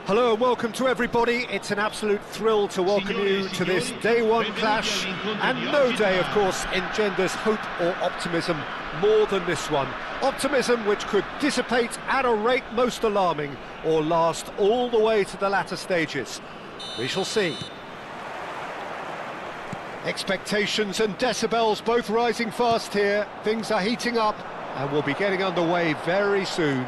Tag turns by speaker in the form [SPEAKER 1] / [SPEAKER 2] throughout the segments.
[SPEAKER 1] Hello and welcome to everybody. It's an absolute thrill to welcome you to this day one clash, and no day, of course, engenders hope or optimism more than this one. Optimism which could dissipate at a rate most alarming or last all the way to the latter stages. We shall see. Expectations and decibels both rising fast here. Things are heating up and we'll be getting underway very soon.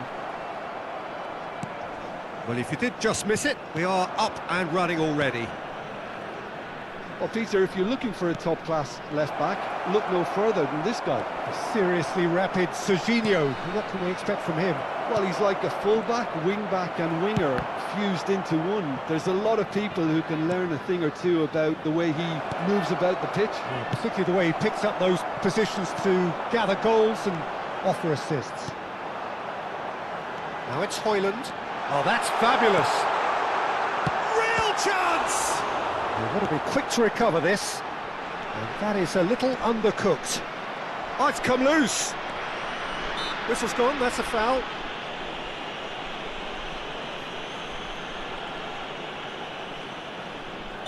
[SPEAKER 1] Well, if you did just miss it, we are up and running already.
[SPEAKER 2] Well, Peter, if you're looking for a top-class left-back, look no further than this guy.
[SPEAKER 1] A seriously rapid Serginho. What can we expect from him?
[SPEAKER 2] Well, he's like a full-back, wing-back and winger fused into one. There's a lot of people who can learn a thing or two about the way he moves about the pitch.
[SPEAKER 1] Yeah, particularly the way he picks up those positions to gather goals and offer assists. Now it's Højlund. Oh, that's fabulous. Real chance! You've got to be quick to recover this. And that is a little undercooked. Oh, it's come loose. Whistle's gone, that's a foul.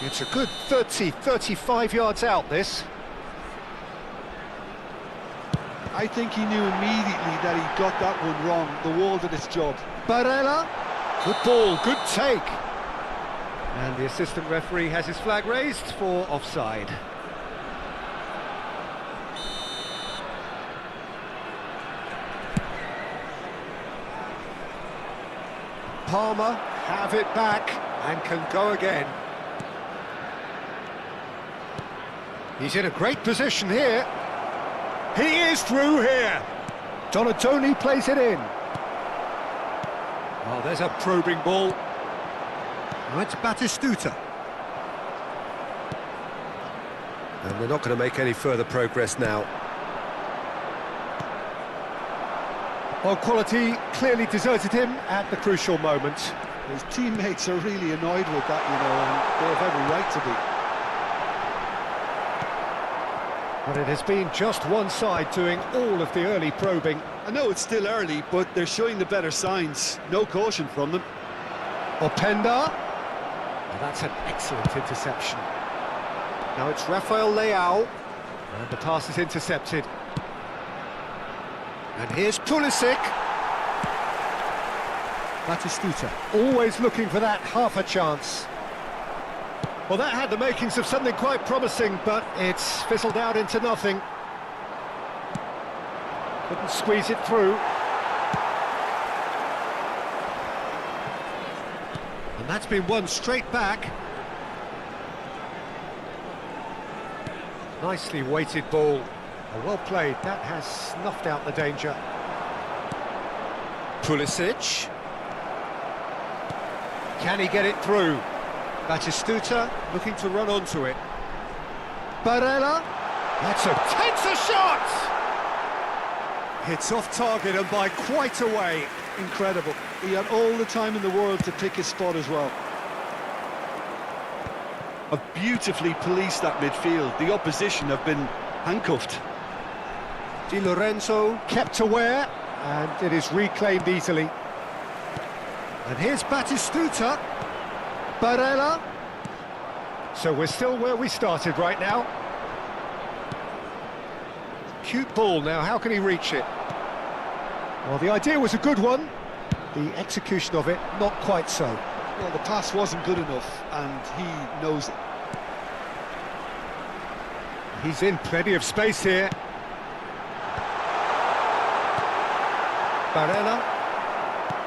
[SPEAKER 1] It's a good 35 yards out, this.
[SPEAKER 2] I think he knew immediately that he got that one wrong. The wall did its job.
[SPEAKER 1] Barella. Good ball, good take. And the assistant referee has his flag raised for offside. Palmer have it back and can go again. He's in a great position here. He is through here. Donatoni plays it in. Oh, there's a probing ball. That's Batistuta. And they're not going to make any further progress now. Well, quality clearly deserted him at the crucial moment.
[SPEAKER 2] His teammates are really annoyed with that, you know, and they have every right to be.
[SPEAKER 1] But it has been just one side doing all of the early probing.
[SPEAKER 2] I know it's still early, but they're showing the better signs. No caution from them.
[SPEAKER 1] Openda. Well, that's an excellent interception. Now it's Rafael Leao. And the pass is intercepted. And here's Pulisic. Batistuta. Always looking for that half a chance. Well, that had the makings of something quite promising, but it's fizzled out into nothing. Couldn't squeeze it through. And that's been won straight back. Nicely weighted ball. Well played, that has snuffed out the danger. Pulisic. Can he get it through? Batistuta looking to run onto it. Barella. That's a tense shot! Hits off target and by quite a way.
[SPEAKER 2] Incredible. He had all the time in the world to pick his spot as well. Have beautifully policed that midfield. The opposition have been handcuffed.
[SPEAKER 1] Di Lorenzo kept aware, and it is reclaimed easily. And here's Batistuta. Barella. So we're still where we started right now. Cute ball now, how can he reach it? Well, the idea was a good one. The execution of it, not quite so.
[SPEAKER 2] Well, the pass wasn't good enough, and he knows it.
[SPEAKER 1] He's in plenty of space here. Barella.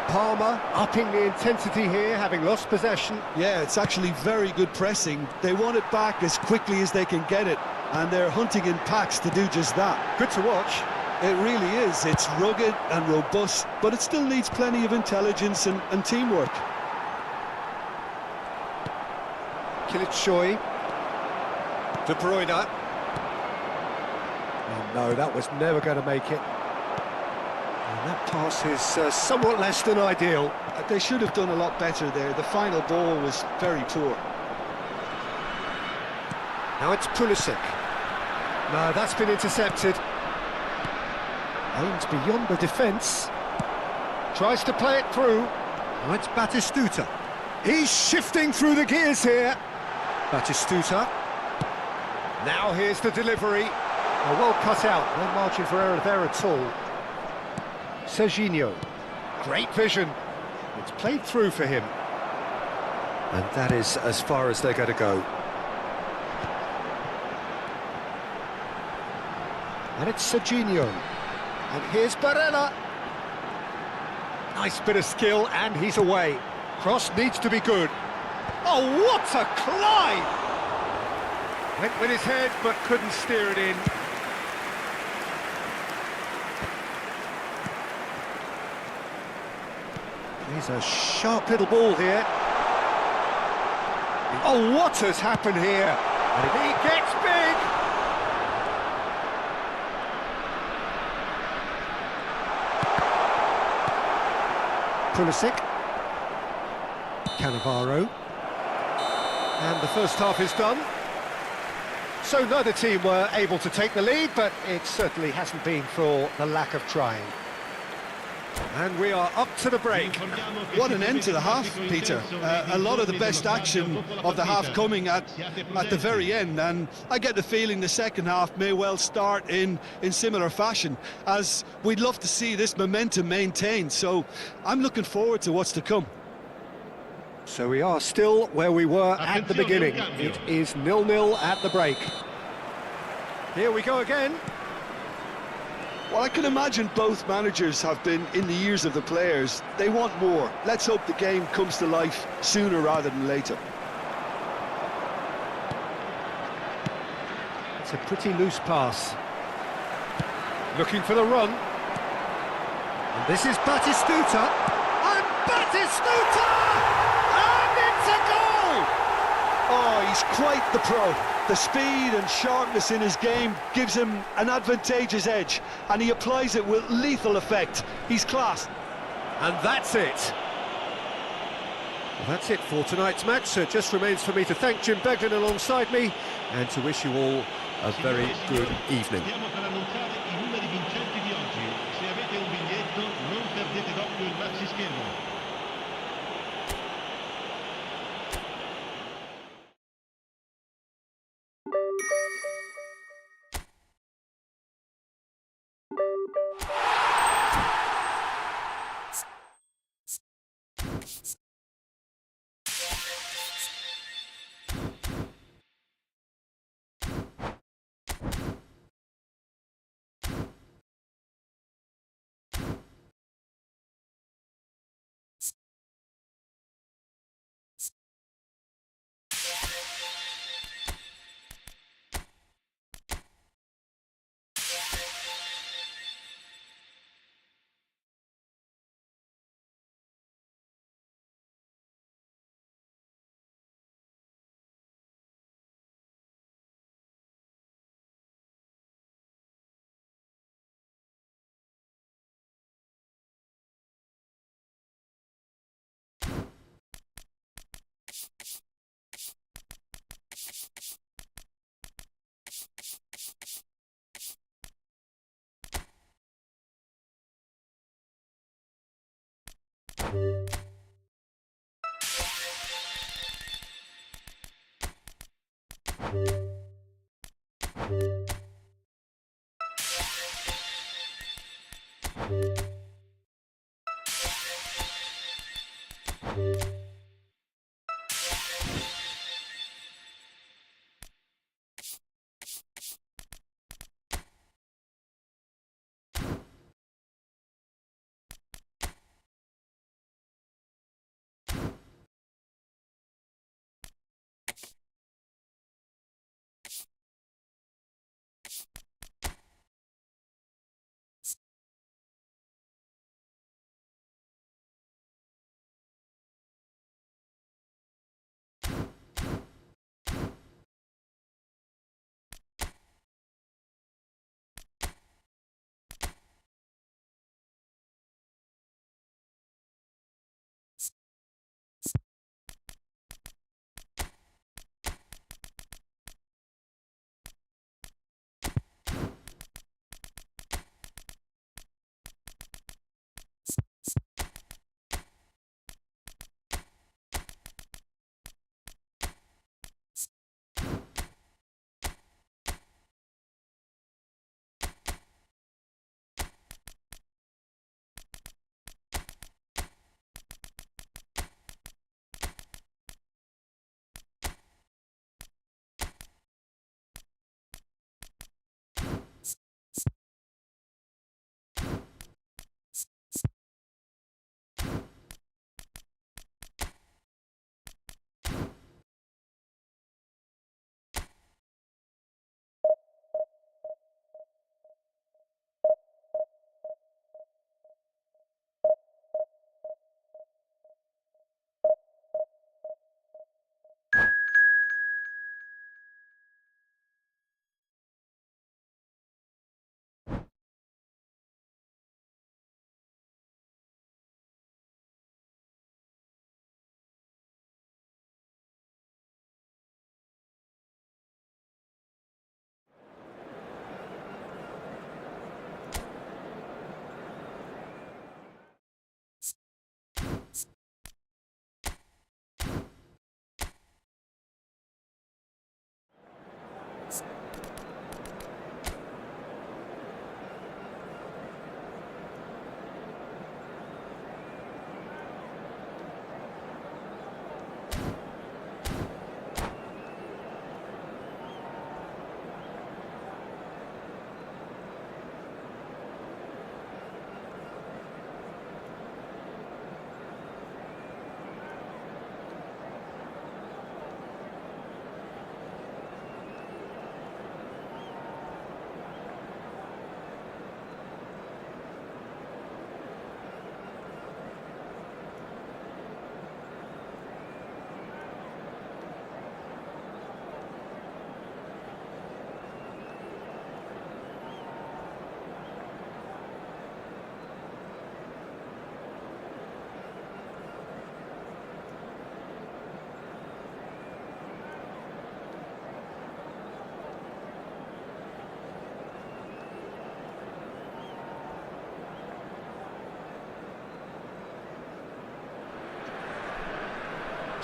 [SPEAKER 1] Palmer upping the intensity here, having lost possession.
[SPEAKER 2] Yeah, it's actually very good pressing. They want it back as quickly as they can get it, and they're hunting in packs to do just that.
[SPEAKER 1] Good to watch.
[SPEAKER 2] It really is. It's rugged and robust, but it still needs plenty of intelligence and teamwork.
[SPEAKER 1] Kilitshoy. De Bruyne. Oh no, that was never going to make it. And that pass is somewhat less than ideal.
[SPEAKER 2] They should have done a lot better there. The final ball was very poor.
[SPEAKER 1] Now it's Pulisic. No, that's been intercepted. Aims beyond the defence. Tries to play it through. Now it's Batistuta. He's shifting through the gears here. Batistuta. Now here's the delivery. Oh, well cut out. No margin for error there at all. Serginho. Great vision. It's played through for him. And that is as far as they're going to go. And it's Serginho. And here's Barella. Nice bit of skill, and he's away. Cross needs to be good. Oh, what a climb! Went with his head, but couldn't steer it in. He's a sharp little ball here. Oh, what has happened here? And he gets big! Pulisic. Cannavaro. And the first half is done. So neither team were able to take the lead, but it certainly hasn't been for the lack of trying. And we are up to the break.
[SPEAKER 2] What an end to the half, Peter. A lot of the best action of the half coming at the very end, and I get the feeling the second half may well start in similar fashion, as we'd love to see this momentum maintained. So I'm looking forward to what's to come.
[SPEAKER 1] So we are still where we were at the beginning. It is 0-0 at the break. Here we go again.
[SPEAKER 2] Well, I can imagine both managers have been in the ears of the players. They want more. Let's hope the game comes to life sooner rather than later.
[SPEAKER 1] It's a pretty loose pass. Looking for the run. And this is Batistuta. And Batistuta! And it's a goal!
[SPEAKER 2] Oh, he's quite the pro. The speed and sharpness in his game gives him an advantageous edge, and he applies it with lethal effect. He's class.
[SPEAKER 1] And that's it. Well, that's it for tonight's match. So it just remains for me to thank Jim Beglin alongside me and to wish you all a very good evening.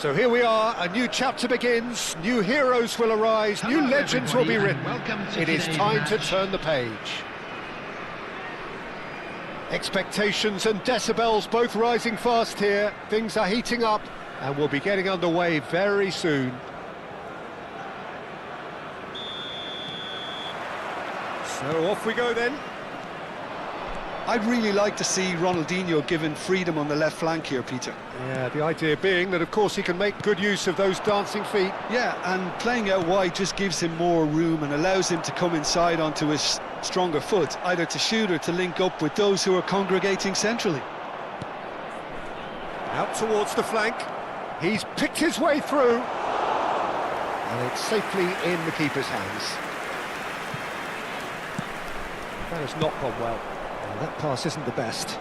[SPEAKER 1] So here we are, a new chapter begins, new heroes will arise, new legends will be written. It is time to turn the page. Expectations and decibels both rising fast here. Things are heating up and we'll be getting underway very soon. So off we go then.
[SPEAKER 2] I'd really like to see Ronaldinho given freedom on the left flank here, Peter.
[SPEAKER 1] Yeah, the idea being that, of course, he can make good use of those dancing feet.
[SPEAKER 2] Yeah, and playing out wide just gives him more room and allows him to come inside onto his stronger foot, either to shoot or to link up with those who are congregating centrally.
[SPEAKER 1] Out towards the flank. He's picked his way through. And it's safely in the keeper's hands. That has not gone well. That pass isn't the best.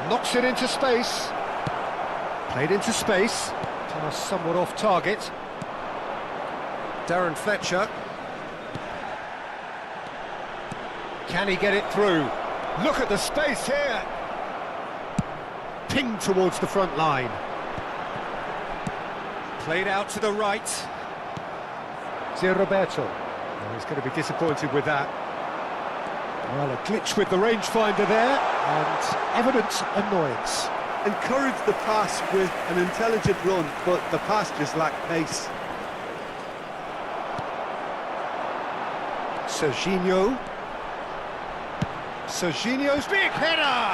[SPEAKER 1] Knocks it into space. Played into space. Pass somewhat off target. Darren Fletcher. Can he get it through? Look at the space here. Pinged towards the front line. Played out to the right. Zé Roberto. Oh, he's going to be disappointed with that. Well, a glitch with the rangefinder there, and evident annoyance.
[SPEAKER 2] Encouraged the pass with an intelligent run, but the pass just lacked pace.
[SPEAKER 1] Serginho. Serginho's big header!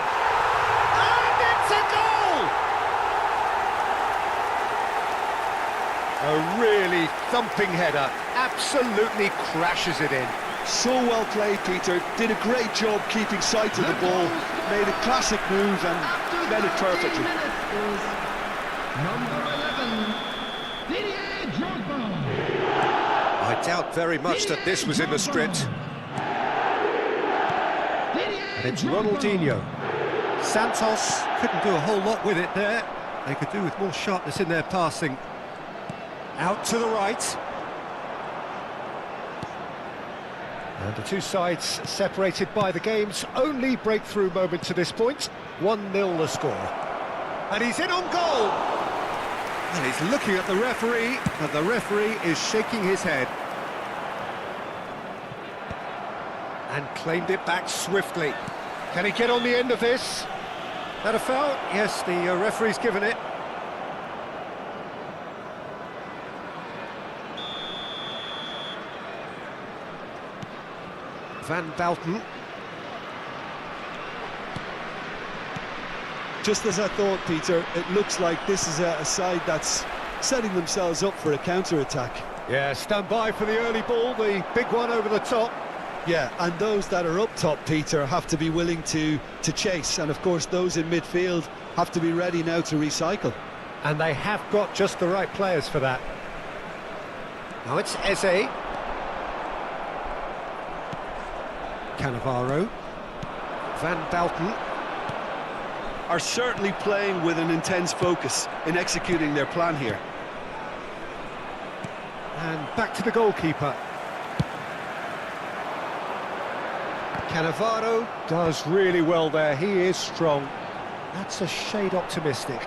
[SPEAKER 1] And it's a goal! A really thumping header, absolutely crashes it in.
[SPEAKER 2] So well played, Peter. Did a great job keeping sight of the ball. Made a classic move and met it perfectly.
[SPEAKER 1] I doubt very much that this was in the script. And it's Ronaldinho. Santos couldn't do a whole lot with it there. They could do with more sharpness in their passing. Out to the right. And the two sides separated by the game's only breakthrough moment to this point. 1-0 the score. And he's in on goal! And he's looking at the referee, and the referee is shaking his head. And claimed it back swiftly. Can he get on the end of this? That a foul? Yes, the referee's given it. Van Bouten.
[SPEAKER 2] Just as I thought, Peter, it looks like this is a side that's setting themselves up for a counter-attack.
[SPEAKER 1] Yeah, stand by for the early ball, the big one over the top.
[SPEAKER 2] Yeah, and those that are up top, Peter, have to be willing to chase, and of course those in midfield have to be ready now to recycle.
[SPEAKER 1] And they have got just the right players for that. Now it's Eze. Cannavaro. Van Bouten.
[SPEAKER 2] Are certainly playing with an intense focus in executing their plan here.
[SPEAKER 1] And back to the goalkeeper. Cannavaro does really well there, he is strong. That's a shade optimistic.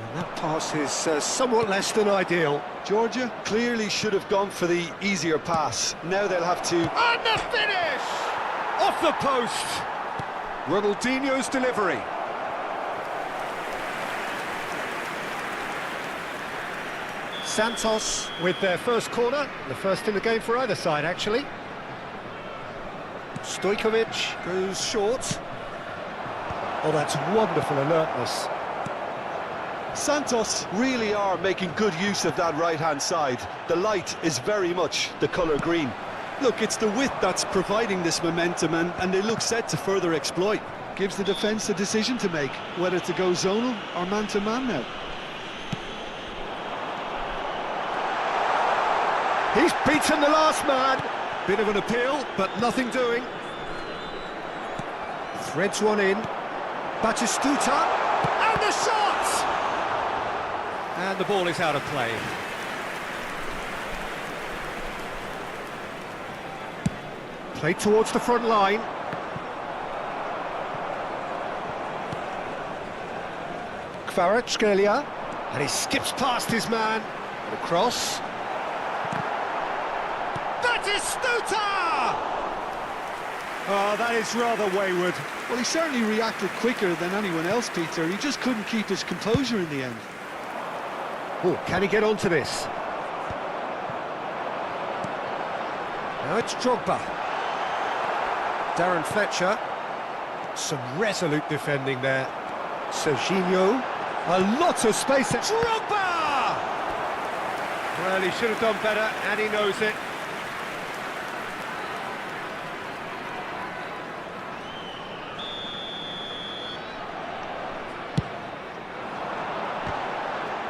[SPEAKER 1] And that pass is somewhat less than ideal.
[SPEAKER 2] Georgia clearly should have gone for the easier pass. Now they'll have to...
[SPEAKER 1] And the finish! Off the post! Ronaldinho's delivery. Santos with their first corner, the first in the game for either side, actually. Stojkovic goes short. Oh, that's wonderful alertness.
[SPEAKER 2] Santos really are making good use of that right-hand side. The light is very much the colour green. Look, it's the width that's providing this momentum, and they look set to further exploit. Gives the defence a decision to make, whether to go zonal or man-to-man now.
[SPEAKER 1] He's beaten the last man. Bit of an appeal, but nothing doing. Threads one in. Batistuta, and the shot! And the ball is out of play. Played towards the front line. Kvaratskhelia, and he skips past his man. And across. That is Stuta! Oh, that is rather wayward.
[SPEAKER 2] Well, he certainly reacted quicker than anyone else, Peter. He just couldn't keep his composure in the end.
[SPEAKER 1] Oh, can he get onto this? Now it's Drogba. Darren Fletcher. Some resolute defending there. Serginho. A lot of space. Drogba! Well, he should have done better, and he knows it.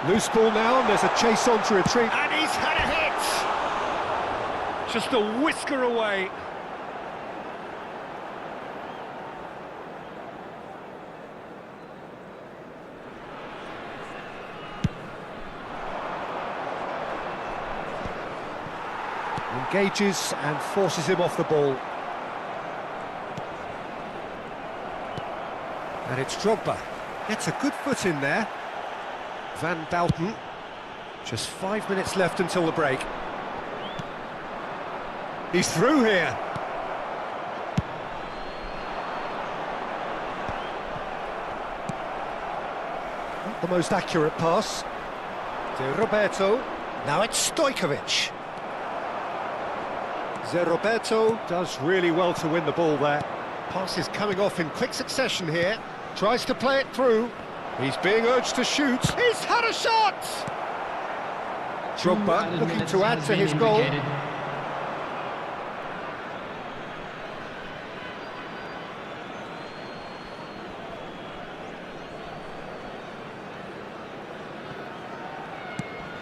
[SPEAKER 1] Loose ball now, and there's a chase on to retreat. And he's had a hit! Just a whisker away. Engages and forces him off the ball. And it's Drogba. Gets a good foot in there. Van Bouten. Just 5 minutes left until the break. He's through here. Not the most accurate pass. De Roberto. Now it's Stojkovic. Roberto does really well to win the ball there. Pass is coming off in quick succession here. Tries to play it through. He's being urged to shoot. He's had a shot! Drogba looking to add to his goal.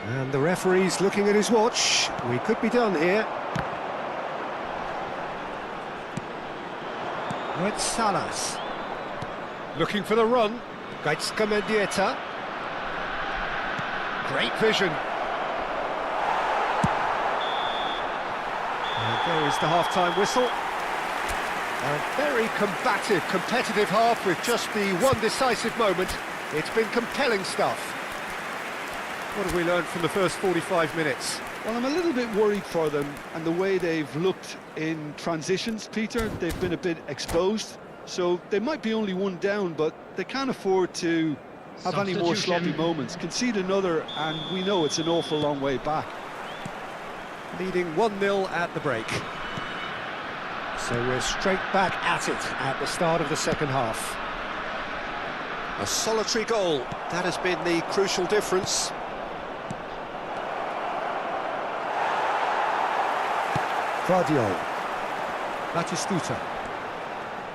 [SPEAKER 1] And the referee's looking at his watch. We could be done here. Now it's Salas. Looking for the run. Gaitska Mendieta. Great vision. And there is the half-time whistle. A very combative, competitive half with just the one decisive moment. It's been compelling stuff. What have we learned from the first 45 minutes?
[SPEAKER 2] Well, I'm a little bit worried for them and the way they've looked in transitions, Peter. They've been a bit exposed, so they might be only one down, but they can't afford to have any more sloppy moments. Concede another, and we know it's an awful long way back.
[SPEAKER 1] Leading 1-0 at the break. So we're straight back at it at the start of the second half. A solitary goal, that has been the crucial difference. Vardio. Batistuta.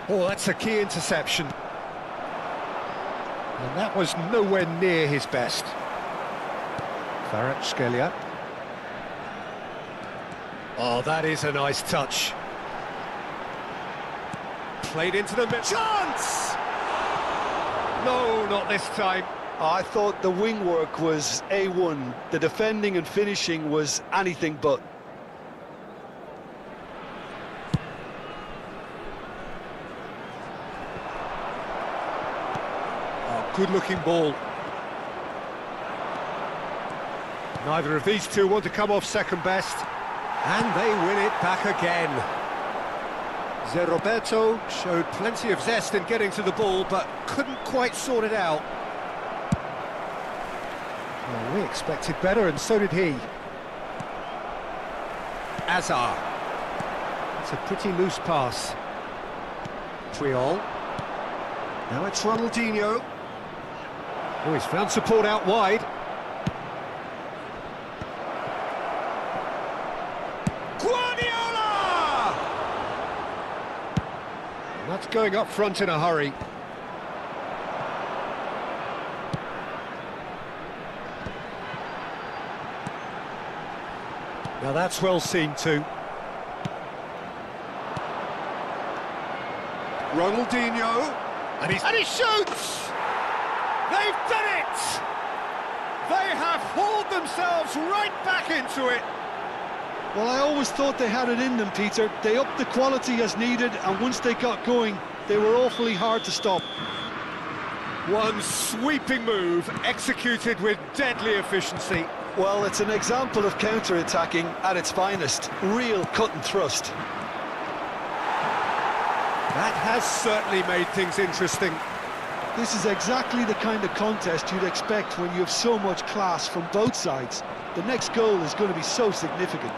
[SPEAKER 1] Oh, that's a key interception. And that was nowhere near his best. Kvaratskhelia. Oh, that is a nice touch. Played into the middle. Chance! No, not this time.
[SPEAKER 2] I thought the wing work was A1. The defending and finishing was anything but.
[SPEAKER 1] Good-looking ball. Neither of these two want to come off second best. And they win it back again. Roberto showed plenty of zest in getting to the ball, but couldn't quite sort it out. Well, we expected better, and so did he. Azar. It's a pretty loose pass. Triol. Now it's Ronaldinho. Oh, he's found support out wide. Guardiola! And that's going up front in a hurry. Now that's well seen too. Ronaldinho. And he shoots! They've done it! They have hauled themselves right back into it.
[SPEAKER 2] Well, I always thought they had it in them, Peter. They upped the quality as needed, and once they got going, they were awfully hard to stop.
[SPEAKER 1] One sweeping move, executed with deadly efficiency.
[SPEAKER 2] Well, it's an example of counter-attacking at its finest. Real cut and thrust.
[SPEAKER 1] That has certainly made things interesting.
[SPEAKER 2] This is exactly the kind of contest you'd expect when you have so much class from both sides. The next goal is going to be so significant.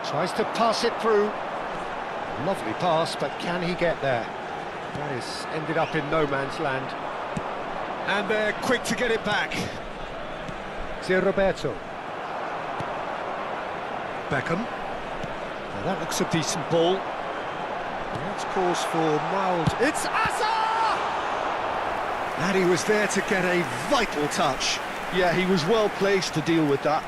[SPEAKER 1] Tries to pass it through. Lovely pass, but can he get there? That is ended up in no man's land. And they're quick to get it back. Zé Roberto. Beckham. Now that looks a decent ball. That's cause for mild... It's Asa! And he was there to get a vital touch.
[SPEAKER 2] Yeah, he was well placed to deal with that.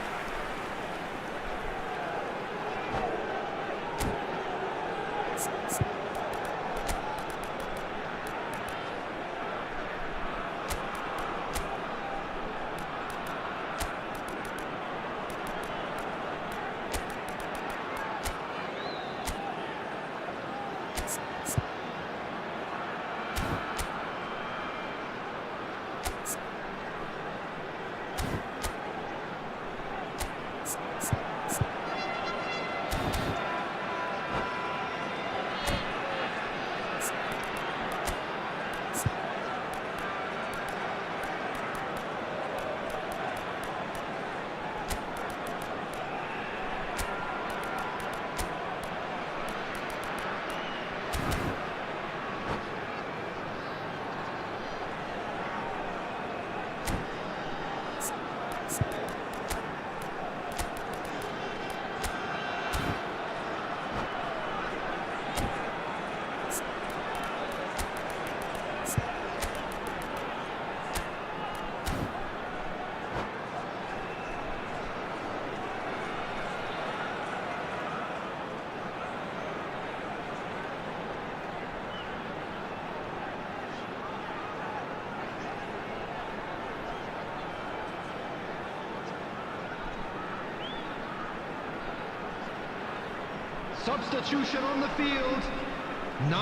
[SPEAKER 3] Substitution on the field.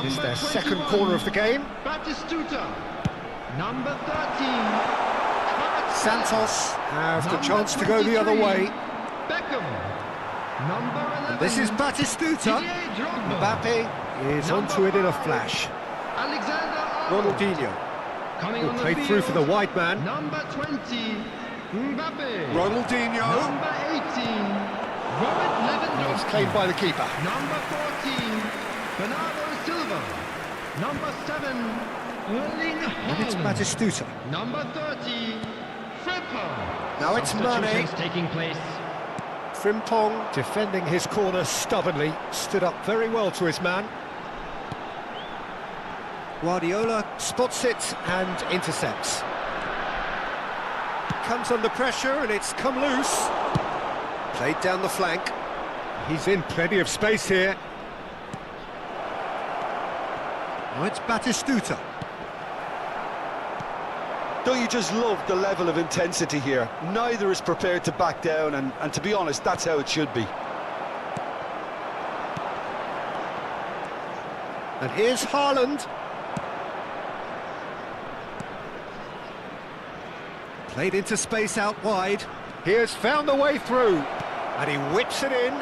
[SPEAKER 1] This is their second corner of the game.
[SPEAKER 3] Batistuta. Number 13.
[SPEAKER 1] Santos have the chance to go the other way.
[SPEAKER 3] Beckham. Number 11.
[SPEAKER 1] And this is Batistuta. Mbappe is onto it in a flash. Ronaldinho. Who played through for the wide man.
[SPEAKER 3] Number 20. Mbappe.
[SPEAKER 1] Ronaldinho.
[SPEAKER 3] Number 18. Robert Lewandowski.
[SPEAKER 1] It's claimed by the keeper.
[SPEAKER 3] Number 14, Bernardo Silva. Number 7, Erling Haaland.
[SPEAKER 1] And it's Batistuta.
[SPEAKER 3] Number 30, Frimpong.
[SPEAKER 1] Now it's Mane.
[SPEAKER 3] Substitutions taking place.
[SPEAKER 1] Frimpong defending his corner stubbornly, stood up very well to his man. Guardiola spots it and intercepts. Comes under pressure and it's come loose. Played down the flank. He's in plenty of space here. Now it's Batistuta.
[SPEAKER 2] Don't you just love the level of intensity here? Neither is prepared to back down, and to be honest, that's how it should be.
[SPEAKER 1] And here's Haaland. Played into space out wide. He has found the way through. And he whips it in.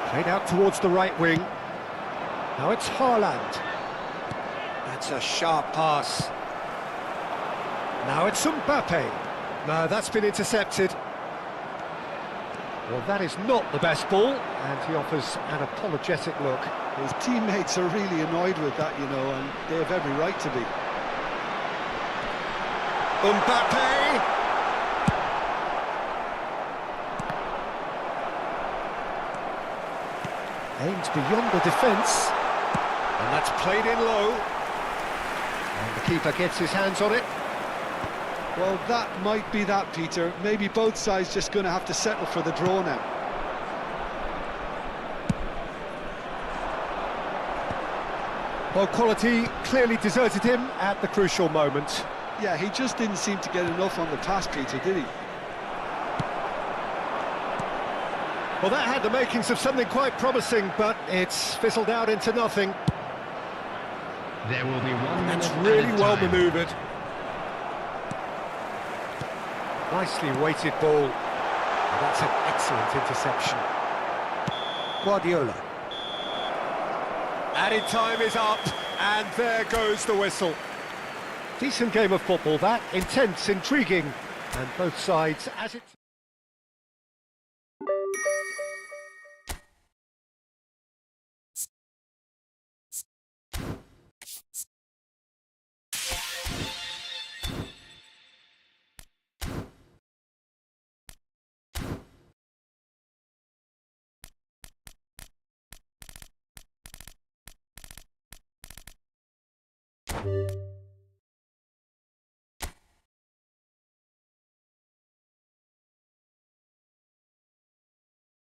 [SPEAKER 1] Played out towards the right wing. Now it's Haaland. That's a sharp pass. Now it's Mbappe. No, that's been intercepted. Well, that is not the best ball, and he offers an apologetic look.
[SPEAKER 2] His teammates are really annoyed with that, you know, and they have every right to be.
[SPEAKER 1] Mbappe! Aimed beyond the defence, and that's played in low. And the keeper gets his hands on it.
[SPEAKER 2] Well, that might be that, Peter. Maybe both sides just going to have to settle for the draw now.
[SPEAKER 1] Well, quality clearly deserted him at the crucial moment.
[SPEAKER 2] Yeah, he just didn't seem to get enough on the pass, Peter, did he?
[SPEAKER 1] Well, that had the makings of something quite promising, but it's fizzled out into nothing.
[SPEAKER 3] There will be 1 minute.
[SPEAKER 1] It's really
[SPEAKER 3] added
[SPEAKER 1] well
[SPEAKER 3] time.
[SPEAKER 1] manoeuvred. Nicely weighted ball. And that's an excellent interception. Guardiola. Added time is up, and there goes the whistle. Decent game of football that, intense, intriguing, and both sides as it